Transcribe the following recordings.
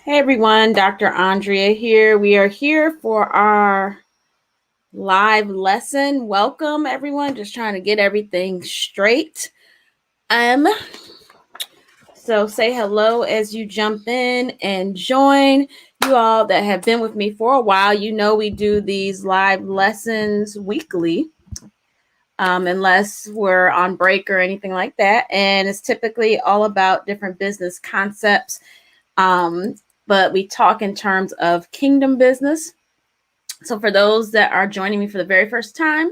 Hey everyone, Dr. Andrea here. We are here for our live lesson. Welcome everyone, just trying to get everything straight. So say hello as you jump in and join. You all that have been with me for a while, you know we do these live lessons weekly. Unless we're on break or anything like that. And it's typically all about different business concepts. But we talk in terms of kingdom business. So for those that are joining me for the very first time,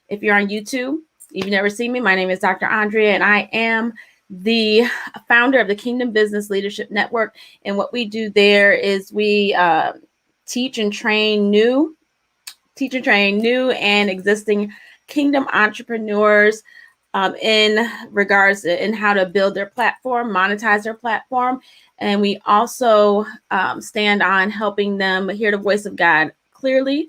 if you're on YouTube, you've never seen me, my name is Dr. Andrea, and I am the founder of the Kingdom Business Leadership Network. And what we do there is we teach and train new and existing kingdom entrepreneurs in regards to in how to build their platform, monetize their platform. And we also stand on helping them hear the voice of God clearly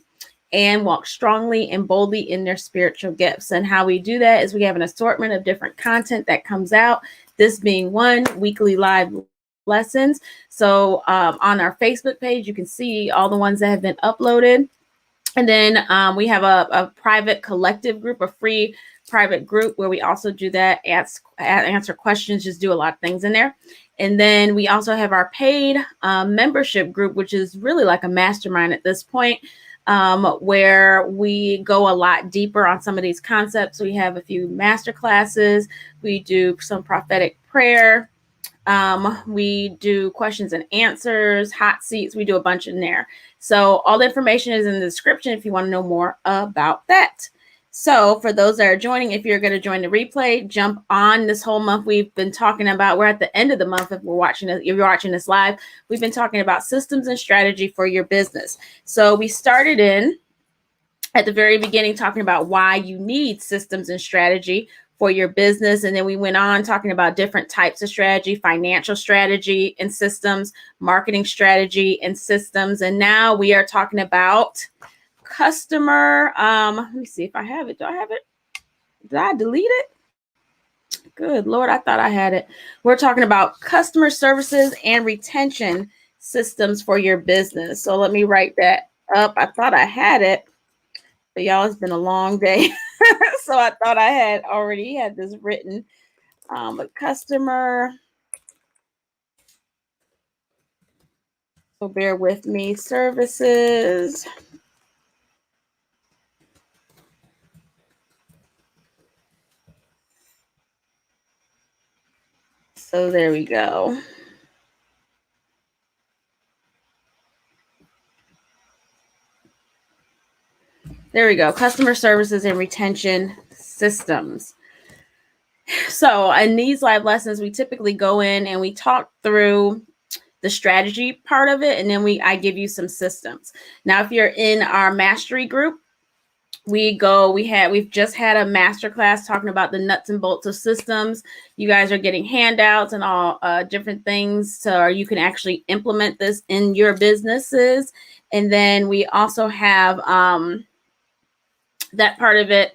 and walk strongly and boldly in their spiritual gifts. And how we do that is we have an assortment of different content that comes out, this being one, weekly live lessons. So on our Facebook page, you can see all the ones that have been uploaded. And then we have a private collective group, a free private group where we also do that, answer questions, just do a lot of things in there. And then we also have our paid membership group, which is really like a mastermind at this point, where we go a lot deeper on some of these concepts. We have a few master classes. We do some prophetic prayer. We do questions and answers, hot seats. We do a bunch in there. So all the information is in the description if you want to know more about that. So for those that are joining, if you're going to join the replay, jump on. This whole month we've been talking about, we're at the end of the month if you're watching this live, we've been talking about systems and strategy for your business. So we started in at the very beginning talking about why you need systems and strategy for your business. And then we went on talking about different types of strategy, financial strategy and systems, marketing strategy and systems. And now we are talking about customer. Let me see if I have it. Do I have it? Did I delete it? Good Lord, I thought I had it. We're talking about customer services and retention systems for your business. So let me write that up. I thought I had it, but y'all, it's been a long day. So I thought I had already had this written. But customer, so bear with me, services. So there we go. There we go. Customer services and retention systems. So in these live lessons, we typically go in and we talk through the strategy part of it. And then I give you some systems. Now, if you're in our mastery group, we've just had a masterclass talking about the nuts and bolts of systems. You guys are getting handouts and all different things so you can actually implement this in your businesses. And then we also have that part of it.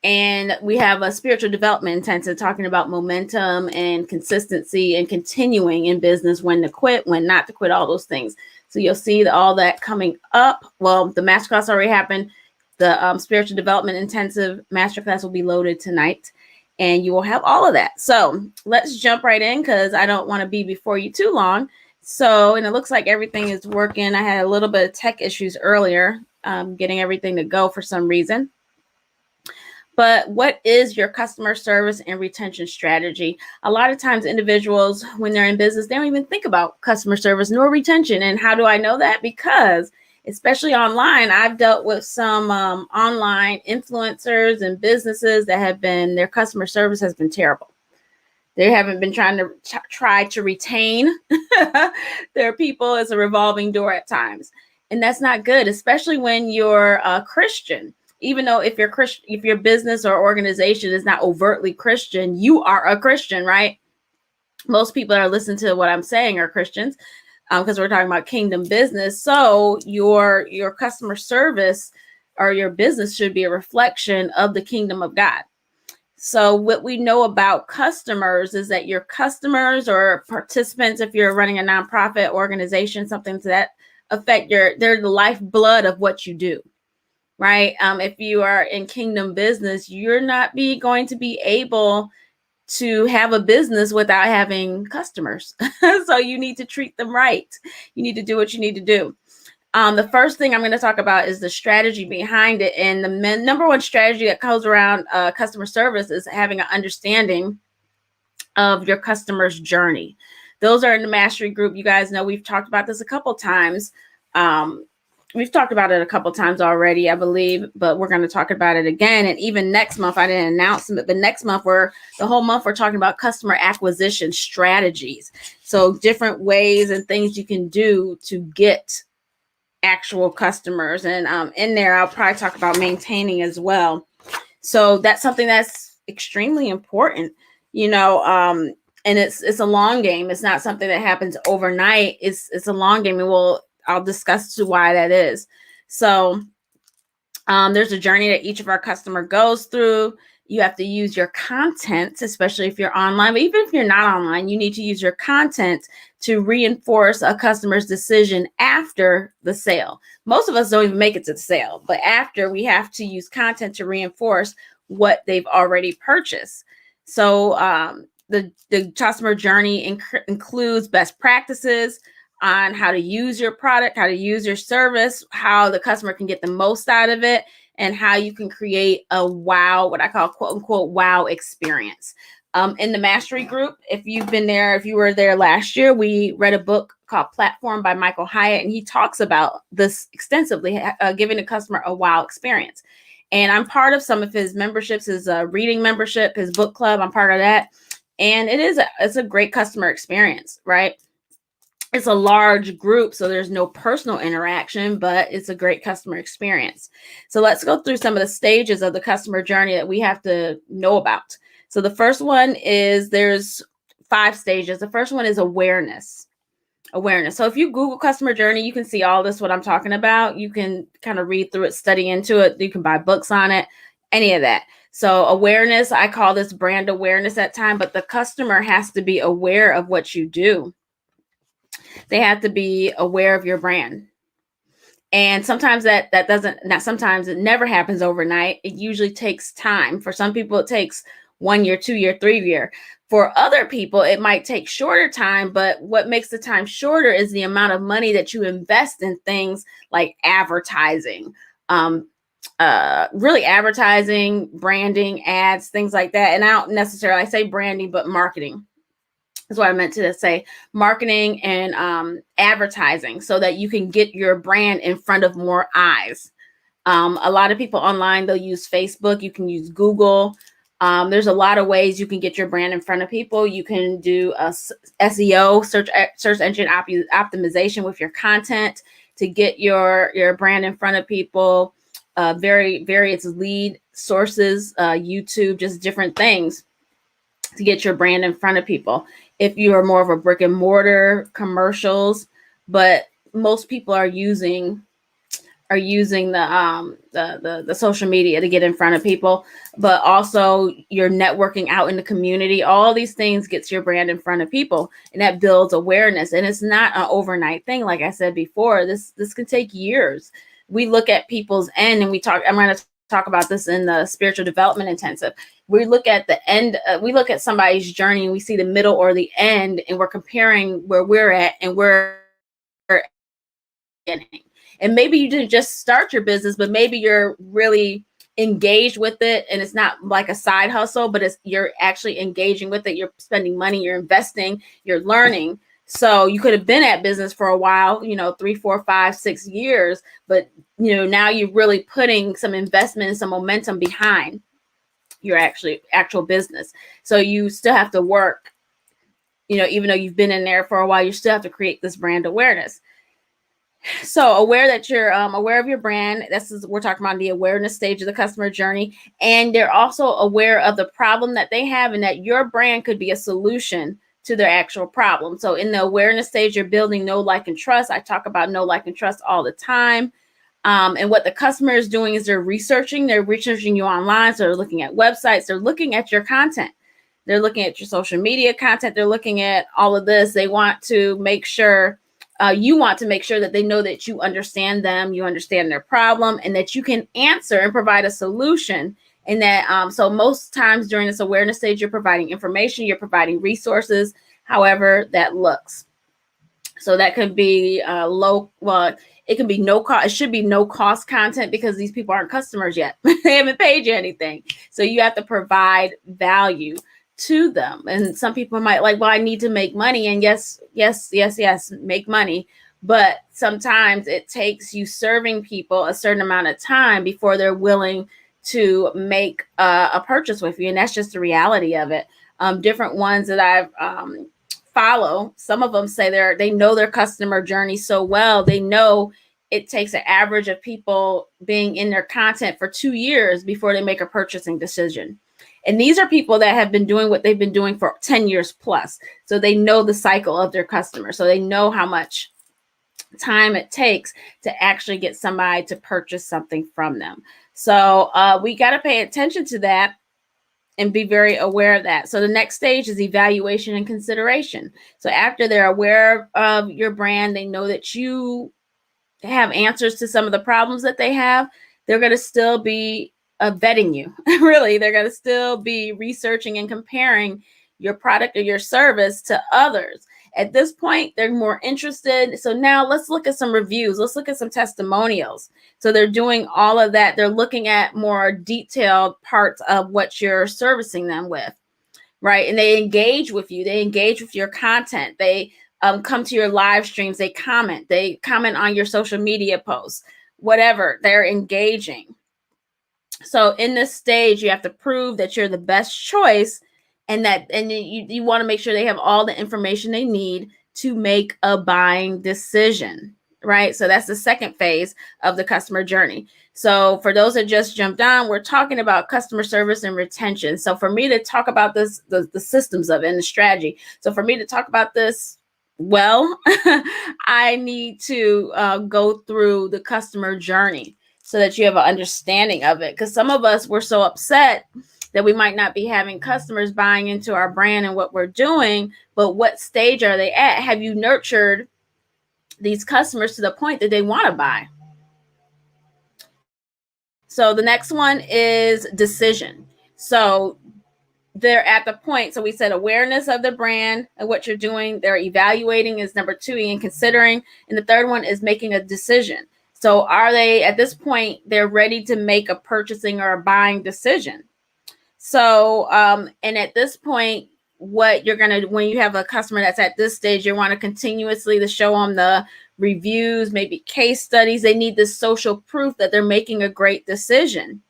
And we have a spiritual development intensive talking about momentum and consistency and continuing in business, when to quit, when not to quit, all those things. So you'll see all that coming up. Well, the masterclass already happened. The spiritual development intensive masterclass will be loaded tonight, and you will have all of that. So let's jump right in because I don't want to be before you too long. So, and it looks like everything is working. I had a little bit of tech issues earlier, getting everything to go for some reason. But what is your customer service and retention strategy? A lot of times individuals, when they're in business, they don't even think about customer service nor retention. And how do I know that? Because especially online, I've dealt with some online influencers and businesses that have been, their customer service has been terrible. They haven't been try to retain their people. As a revolving door at times. And that's not good, especially when you're a Christian. Even though if your business or organization is not overtly Christian, you are a Christian, right? Most people that are listening to what I'm saying are Christians, because we're talking about kingdom business. So your customer service or your business should be a reflection of the kingdom of God. So what we know about customers is that your customers or participants, if you're running a nonprofit organization, something to that effect, they're the lifeblood of what you do, right? If you are in kingdom business, you're not going to be able to have a business without having customers. So you need to treat them right. You need to do what you need to do. The first thing I'm going to talk about is the strategy behind it. And the number one strategy that goes around customer service is having an understanding of your customer's journey. Those are in the mastery group. You guys know we've talked about this a couple times. We've talked about it a couple times already, I believe, but we're going to talk about it again. And even next month, I didn't announce it, but next month, the whole month, we're talking about customer acquisition strategies. So different ways and things you can do to get actual customers. And in there, I'll probably talk about maintaining as well. So that's something that's extremely important, and it's a long game. It's not something that happens overnight. It's a long game, and I'll discuss why that is. So there's a journey that each of our customer goes through. You have to use your content, especially if you're online, but even if you're not online, you need to use your content to reinforce a customer's decision after the sale. Most of us don't even make it to the sale, but after, we have to use content to reinforce what they've already purchased. So the customer journey includes best practices on how to use your product, how to use your service, how the customer can get the most out of it, and how you can create a wow, what I call quote unquote wow experience. In the mastery group, if you were there last year, we read a book called Platform by Michael Hyatt, and he talks about this extensively, giving the customer a wow experience. And I'm part of some of his memberships, his reading membership, his book club. I'm part of that. And it's a great customer experience, right? It's a large group, so there's no personal interaction, but it's a great customer experience. So let's go through some of the stages of the customer journey that we have to know about. So the first one is, there's 5 stages. The first one is awareness. So if you Google customer journey, you can see all this, what I'm talking about. You can kind of read through it, study into it. You can buy books on it, any of that. So awareness, I call this brand awareness at time, but the customer has to be aware of what you do. They have to be aware of your brand. And sometimes sometimes it never happens overnight. It usually takes time. For some people, it takes 1 year, 2 year, 3 year. For other people, it might take shorter time, but what makes the time shorter is the amount of money that you invest in things like advertising, really advertising, branding, ads, things like that. And I don't necessarily say branding, but marketing. That's what I meant to say, marketing and advertising, so that you can get your brand in front of more eyes. A lot of people online, they'll use Facebook. You can use Google. There's a lot of ways you can get your brand in front of people. You can do SEO, search engine optimization with your content to get your brand in front of people. Various lead sources, YouTube, just different things to get your brand in front of people. If you are more of a brick and mortar, commercials, but most people are using the social media to get in front of people, but also you're networking out in the community. All these things gets your brand in front of people, and that builds awareness. And it's not an overnight thing. Like I said before, this can take years. We look at people's end, and I'm going to talk about this in the spiritual development intensive. We look at the end, we look at somebody's journey, and we see the middle or the end, and we're comparing where we're at and where we're beginning. And maybe you didn't just start your business, but maybe you're really engaged with it, and it's not like a side hustle, but you're actually engaging with it. You're spending money, you're investing, you're learning. So you could have been at business for a while, 3, 4, 5, 6 years, but now you're really putting some investment and some momentum behind your actual business. So you still have to work, even though you've been in there for a while, you still have to create this brand awareness. So aware that you're aware of your brand. We're talking about the awareness stage of the customer journey. And they're also aware of the problem that they have, and that your brand could be a solution to their actual problem. So in the awareness stage, you're building know, like, and trust. I talk about know, like, and trust all the time. And what the customer is doing is they're researching you online. So they're looking at websites, they're looking at your content, they're looking at your social media content, they're looking at all of this. They want to make sure, you want to make sure that they know that you understand them, you understand their problem, and that you can answer and provide a solution. And that, so most times during this awareness stage, you're providing information, you're providing resources, however that looks. So that could be it can be no cost. It should be no cost content because these people aren't customers yet. They haven't paid you anything. So you have to provide value to them. And some people might like, well, I need to make money. And yes, make money. But sometimes it takes you serving people a certain amount of time before they're willing to make a purchase with you. And that's just the reality of it. Different ones that I've follow, some of them say they know their customer journey so well. They know it takes an average of people being in their content for 2 years before they make a purchasing decision. And these are people that have been doing what they've been doing for 10 years plus. So they know the cycle of their customer. So they know how much time it takes to actually get somebody to purchase something from them. So we got to pay attention to that and be very aware of that. So the next stage is evaluation and consideration. So after they're aware of your brand, they know that you have answers to some of the problems that they have, they're going to still be vetting you. Really, they're going to still be researching and comparing your product or your service to others. At this point, they're more interested. So now let's look at some reviews. Let's look at some testimonials. So they're doing all of that. They're looking at more detailed parts of what you're servicing them with, right? And they engage with you. They engage with your content. They come to your live streams. They comment on your social media posts, whatever. They're engaging. So in this stage, you have to prove that you're the best choice, and you want to make sure they have all the information they need to make a buying decision, right? So that's the second phase of the customer journey. So for those that just jumped on, we're talking about customer service and retention. So for me to talk about this, the systems of it and the strategy. So for me to talk about this, well, I need to go through the customer journey so that you have an understanding of it. Because some of us, we're so upset that we might not be having customers buying into our brand and what we're doing, but what stage are they at? Have you nurtured these customers to the point that they want to buy? So the next one is decision. So they're at the point, so we said awareness of the brand and what you're doing. They're evaluating is number 2, and considering. And the third one is making a decision. So are they, at this point, they're ready to make a purchasing or a buying decision. So, and at this point, what you're going to, when you have a customer that's at this stage, you want to continuously to show them the reviews, maybe case studies. They need this social proof that they're making a great decision.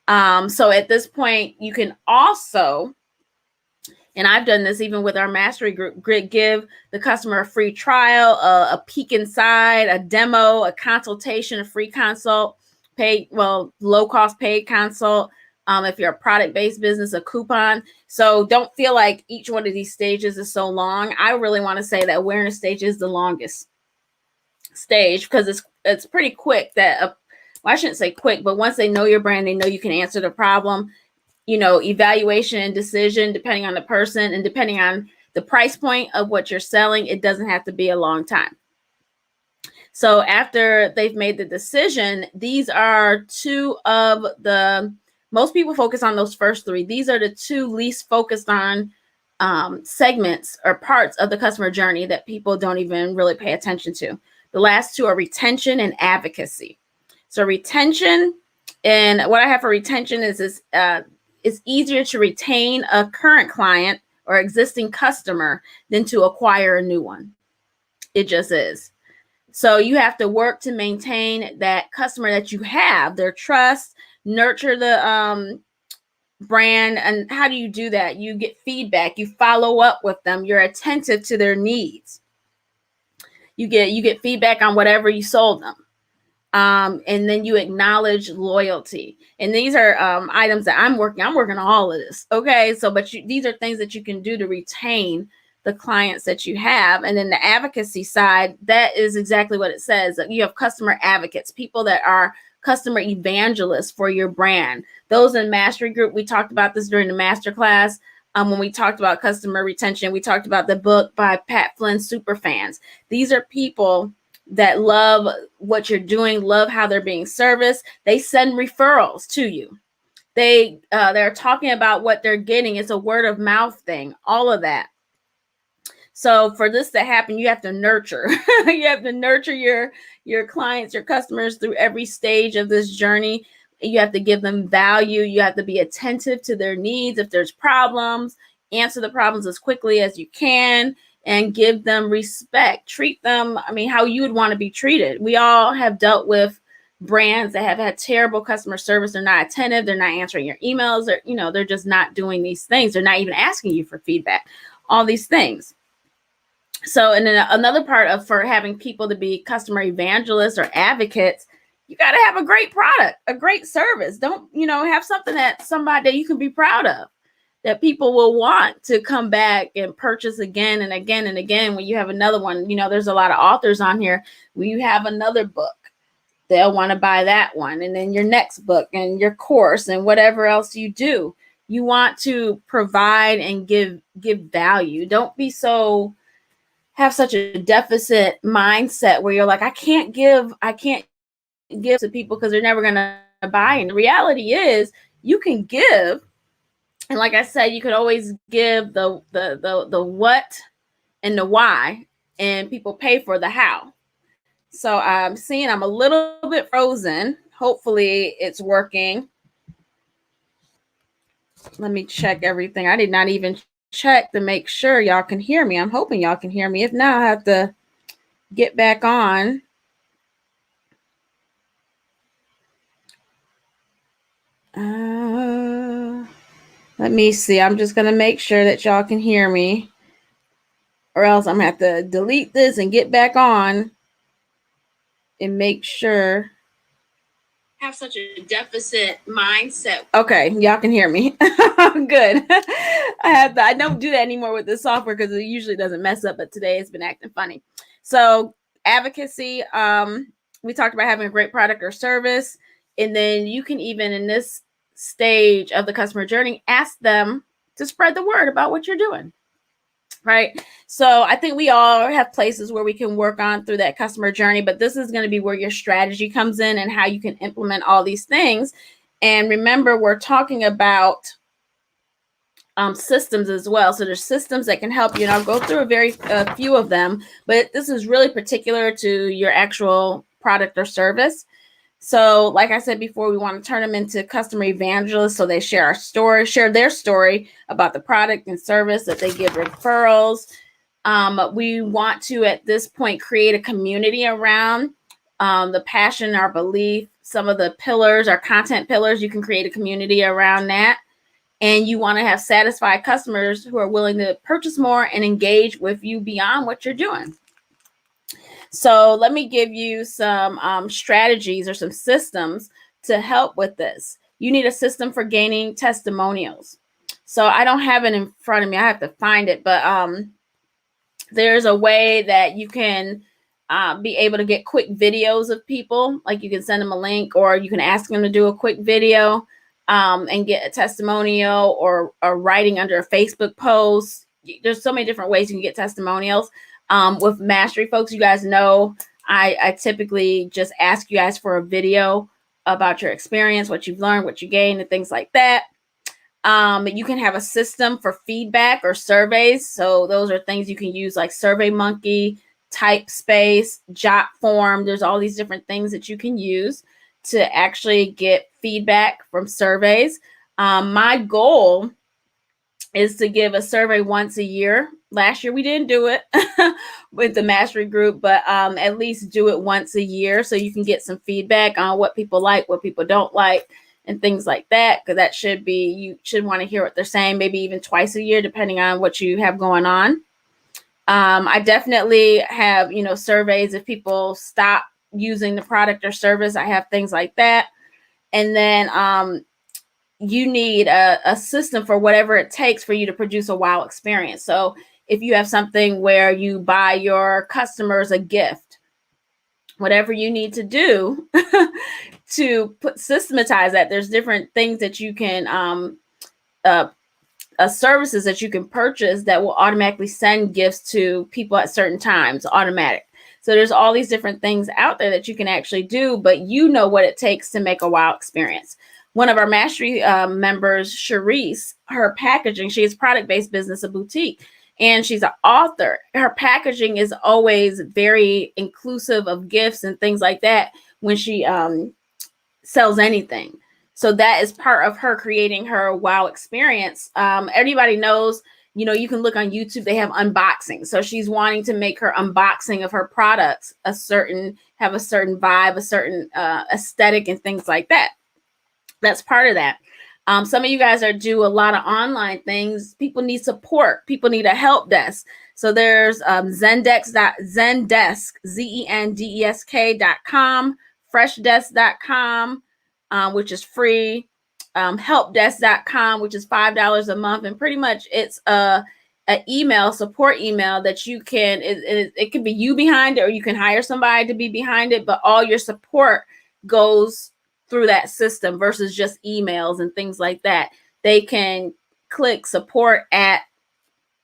So at this point, you can also, and I've done this even with our mastery group, give the customer a free trial, a peek inside, a demo, a consultation, a free consult, low cost paid consult. If you're a product-based business, a coupon. So don't feel like each one of these stages is so long. I really want to say that awareness stage is the longest stage because it's pretty quick that, I shouldn't say quick, but once they know your brand, they know you can answer the problem. Evaluation and decision, depending on the person and depending on the price point of what you're selling, it doesn't have to be a long time. So after they've made the decision, these are 2 of the, most people focus on those first 3. These are the 2 least focused on segments or parts of the customer journey that people don't even really pay attention to. The last 2 are retention and advocacy. So retention, and what I have for retention is it's easier to retain a current client or existing customer than to acquire a new one. It just is. So you have to work to maintain that customer that you have, their trust, nurture the brand. And how do you do that? You get feedback, you follow up with them, you're attentive to their needs. You get feedback on whatever you sold them. And then you acknowledge loyalty. And these are items that I'm working on all of this. Okay. So, but these are things that you can do to retain the clients that you have. And then the advocacy side, that is exactly what it says. You have customer advocates, people that are customer evangelists for your brand. Those in Mastery Group, we talked about this during the masterclass. When we talked about customer retention, we talked about the book by Pat Flynn, Superfans. These are people that love what you're doing, love how they're being serviced. They send referrals to you. They're talking about what they're getting. It's a word of mouth thing, all of that. So for this to happen, you have to nurture. You have to nurture your clients, your customers through every stage of this journey. You have to give them value. You have to be attentive to their needs. If there's problems, answer the problems as quickly as you can and give them respect. Treat them, how you would want to be treated. We all have dealt with brands that have had terrible customer service. They're not attentive. They're not answering your emails. They're just not doing these things. They're not even asking you for feedback. All these things. So, and then another part of for having people to be customer evangelists or advocates, you got to have a great product, a great service. Don't, have something that you can be proud of, that people will want to come back and purchase again and again and again. When you have another one, there's a lot of authors on here. When you have another book, they'll want to buy that one. And then your next book and your course and whatever else you do, you want to provide and give value. Don't be have such a deficit mindset where you're like, I can't give to people because they're never going to buy. And the reality is you can give. And like I said, you could always give the what and the why, and people pay for the how. So I'm seeing I'm a little bit frozen. Hopefully it's working. Let me check everything. I did not even check to make sure y'all can hear me. I'm hoping y'all can hear me. If not, I have to get back on. Let me see. I'm just going to make sure that y'all can hear me, or else I'm going to have to delete this and get back on and make sure. Have such a deficit mindset. Okay, y'all can hear me. Good. I don't do that anymore with this software because it usually doesn't mess up, but today it's been acting funny. So advocacy, we talked about having a great product or service, and then you can even in this stage of the customer journey ask them to spread the word about what you're doing. Right. So I think we all have places where we can work on through that customer journey, but this is going to be where your strategy comes in and how you can implement all these things. And remember, we're talking about systems as well. So there's systems that can help you, and I'll go through a few of them, but this is really particular to your actual product or service. So like I said before, we want to turn them into customer evangelists. So they share their story about the product and service, that they give referrals. We want to, at this point, create a community around the passion, our belief, some of the pillars, our content pillars. You can create a community around that. And you want to have satisfied customers who are willing to purchase more and engage with you beyond what you're doing. So let me give you some strategies or some systems to help with this. You need a system for gaining testimonials. So I don't have it in front of me. I have to find it, but there's a way that you can be able to get quick videos of people. Like you can send them a link, or you can ask them to do a quick video and get a testimonial, or writing under a Facebook post. There's so many different ways you can get testimonials. With Mastery folks, you guys know I typically just ask you guys for a video about your experience, what you've learned, what you gained, and things like that. You can have a system for feedback or surveys. So those are things you can use like SurveyMonkey, Typespace, Jotform. There's all these different things that you can use to actually get feedback from surveys. My goal is to give a survey once a year. Last year we didn't do it with the Mastery Group, but at least do it once a year so you can get some feedback on what people like, what people don't like, and things like that. Because that should be, you should want to hear what they're saying, maybe even twice a year, depending on what you have going on. I definitely have, surveys if people stop using the product or service. I have things like that. And then you need a system for whatever it takes for you to produce a wow experience. So if you have something where you buy your customers a gift, whatever you need to do to systematize that. There's different things that you can services that you can purchase that will automatically send gifts to people at certain times, automatic. So there's all these different things out there that you can actually do, but you know what it takes to make a wow experience. One of our mastery members, Charisse, her packaging, she has product-based business, a boutique, and she's an author. Her packaging is always very inclusive of gifts and things like that when she sells anything. So that is part of her creating her wow experience. Everybody knows, you know, you can look on YouTube, they have unboxing. So she's wanting to make her unboxing of her products have a certain vibe, a certain aesthetic and things like that. That's part of that. Some of you guys do a lot of online things. People need support. People need a help desk. So there's Zendesk, Zendesk.com, freshdesk.com, which is free, helpdesk.com, which is $5 a month. And pretty much it's an email, support email that you can, it can be you behind it, or you can hire somebody to be behind it, but all your support goes through that system versus just emails and things like that. They can click support at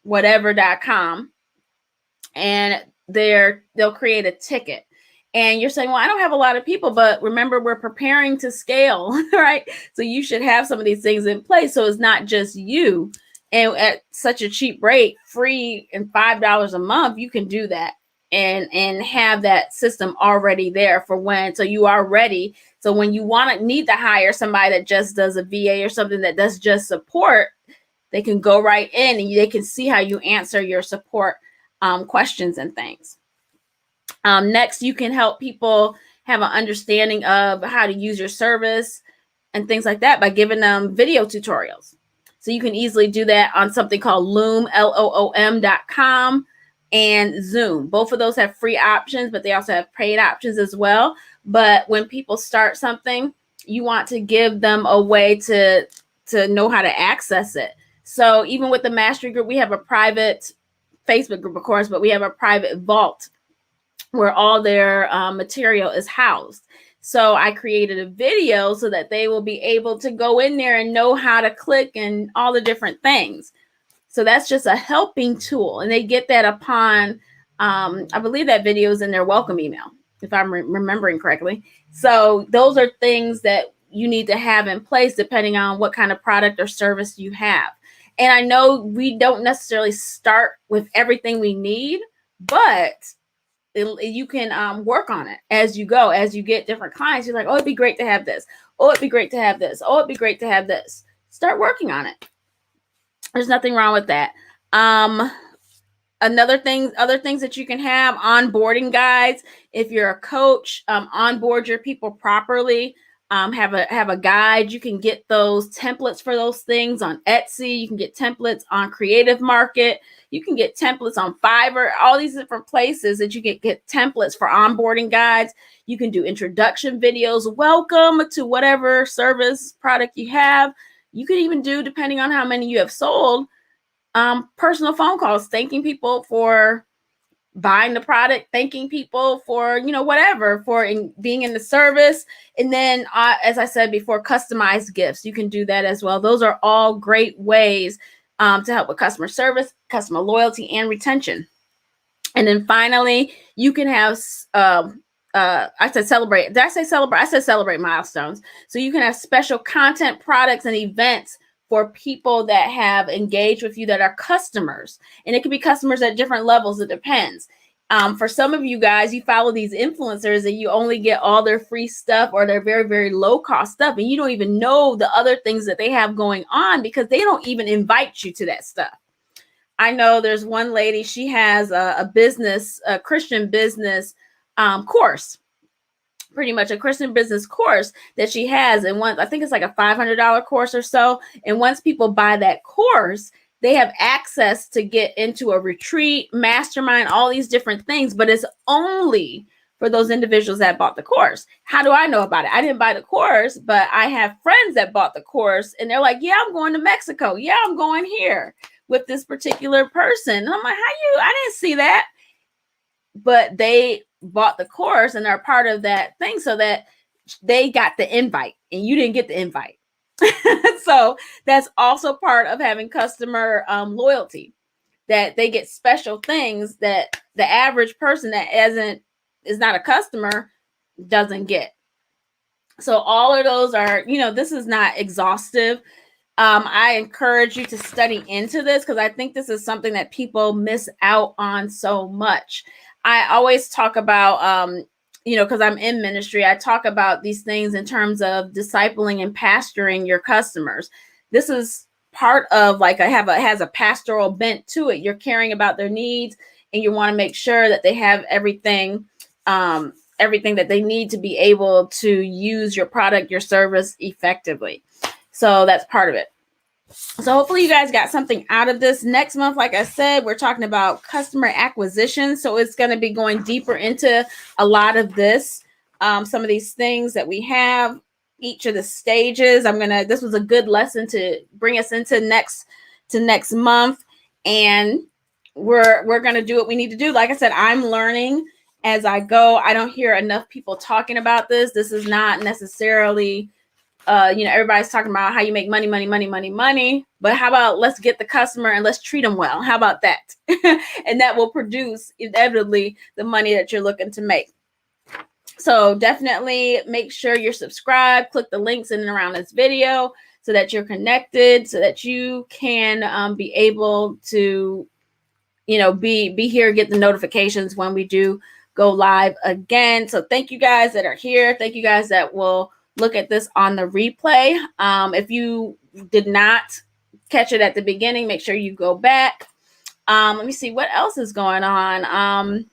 whatever.com and they'll create a ticket. And you're saying, well, I don't have a lot of people, but remember, we're preparing to scale, right? So you should have some of these things in place. So it's not just you. And at such a cheap rate, free and $5 a month, you can do that and have that system already there for when, so you are ready. So when you need to hire somebody that just does a VA or something that does just support, they can go right in and they can see how you answer your support questions and things. Next, you can help people have an understanding of how to use your service and things like that by giving them video tutorials. So you can easily do that on something called Loom, LOOM.com, and Zoom. Both of those have free options, but they also have paid options as well. But when people start something, you want to give them a way to know how to access it. So even with the mastery group, we have a private Facebook group, of course, but we have a private vault where all their material is housed. So I created a video so that they will be able to go in there and know how to click and all the different things. So that's just a helping tool. And they get that upon, I believe that video is in their welcome email, if I'm remembering correctly. So those are things that you need to have in place depending on what kind of product or service you have. And I know we don't necessarily start with everything we need, but you can work on it as you go. As you get different clients, you're like, oh, it'd be great to have this. Oh, it'd be great to have this. Oh, it'd be great to have this. Start working on it. There's nothing wrong with that. Other things that you can have, onboarding guides. If you're a coach, onboard your people properly. Have a guide. You can get those templates for those things on Etsy. You can get templates on Creative Market. You can get templates on Fiverr, all these different places that you can get templates for onboarding guides. You can do introduction videos. Welcome to whatever service product you have. You can even do, depending on how many you have sold, personal phone calls, thanking people for buying the product, thanking people for, whatever, for being in the service. And then, as I said before, customized gifts. You can do that as well. Those are all great ways to help with customer service, customer loyalty, and retention. And then finally, you can have, I said celebrate. Did I say celebrate? I said celebrate milestones. So you can have special content, products, and events for people that have engaged with you that are customers. And it can be customers at different levels. It depends. For some of you guys, you follow these influencers and you only get all their free stuff or their very, very low cost stuff. And you don't even know the other things that they have going on because they don't even invite you to that stuff. I know there's one lady, she has a Christian business course. Pretty much a Christian business course that she has. And I think it's like a $500 course or so. And once people buy that course, they have access to get into a retreat, mastermind, all these different things, but it's only for those individuals that bought the course. How do I know about it? I didn't buy the course, but I have friends that bought the course and they're like, yeah, I'm going to Mexico. Yeah, I'm going here. with this particular person. And I'm like, I didn't see that. But they bought the course and are part of that thing, so that they got the invite and you didn't get the invite. So that's also part of having customer loyalty, that they get special things that the average person that is not a customer doesn't get. So all of those are, this is not exhaustive. I encourage you to study into this, because I think this is something that people miss out on so much. I always talk about, because I'm in ministry, I talk about these things in terms of discipling and pastoring your customers. This is part of, like, has a pastoral bent to it. You're caring about their needs, and you want to make sure that they have everything that they need to be able to use your product, your service effectively. So that's part of it. So hopefully you guys got something out of this. Next month, like I said, we're talking about customer acquisition. So it's going to be going deeper into a lot of this, some of these things that we have, each of the stages. This was a good lesson to bring us into next month. And we're going to do what we need to do. Like I said, I'm learning as I go. I don't hear enough people talking about this. This is not necessarily, everybody's talking about how you make money. But how about let's get the customer and let's treat them well? How about that? And that will produce inevitably the money that you're looking to make. So definitely make sure you're subscribed. Click the links in and around this video so that you're connected, so that you can be able to, be here, get the notifications when we do go live again. So thank you guys that are here. Thank you guys that will look at this on the replay. If you did not catch it at the beginning, make sure you go back. Let me see what else is going on.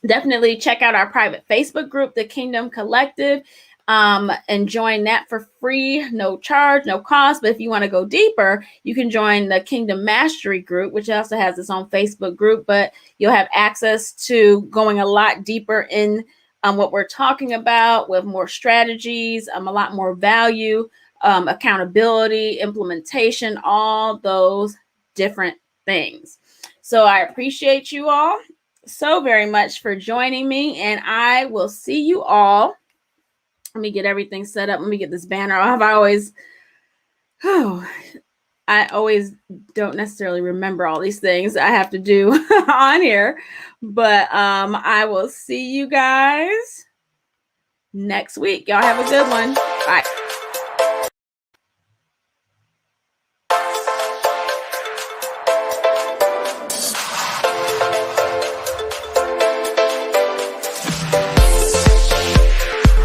Definitely check out our private Facebook group, the Kingdom Collective, and join that for free, no charge, no cost. But if you want to go deeper, you can join the Kingdom Mastery group, which also has its own Facebook group, but you'll have access to going a lot deeper in what we're talking about, with more strategies, a lot more value, accountability, implementation, all those different things. So I appreciate you all so very much for joining me, and I will see you all. Let me get everything set up. Let me get this banner off. I always don't necessarily remember all these things I have to do on here, but I will see you guys next week. Y'all have a good one.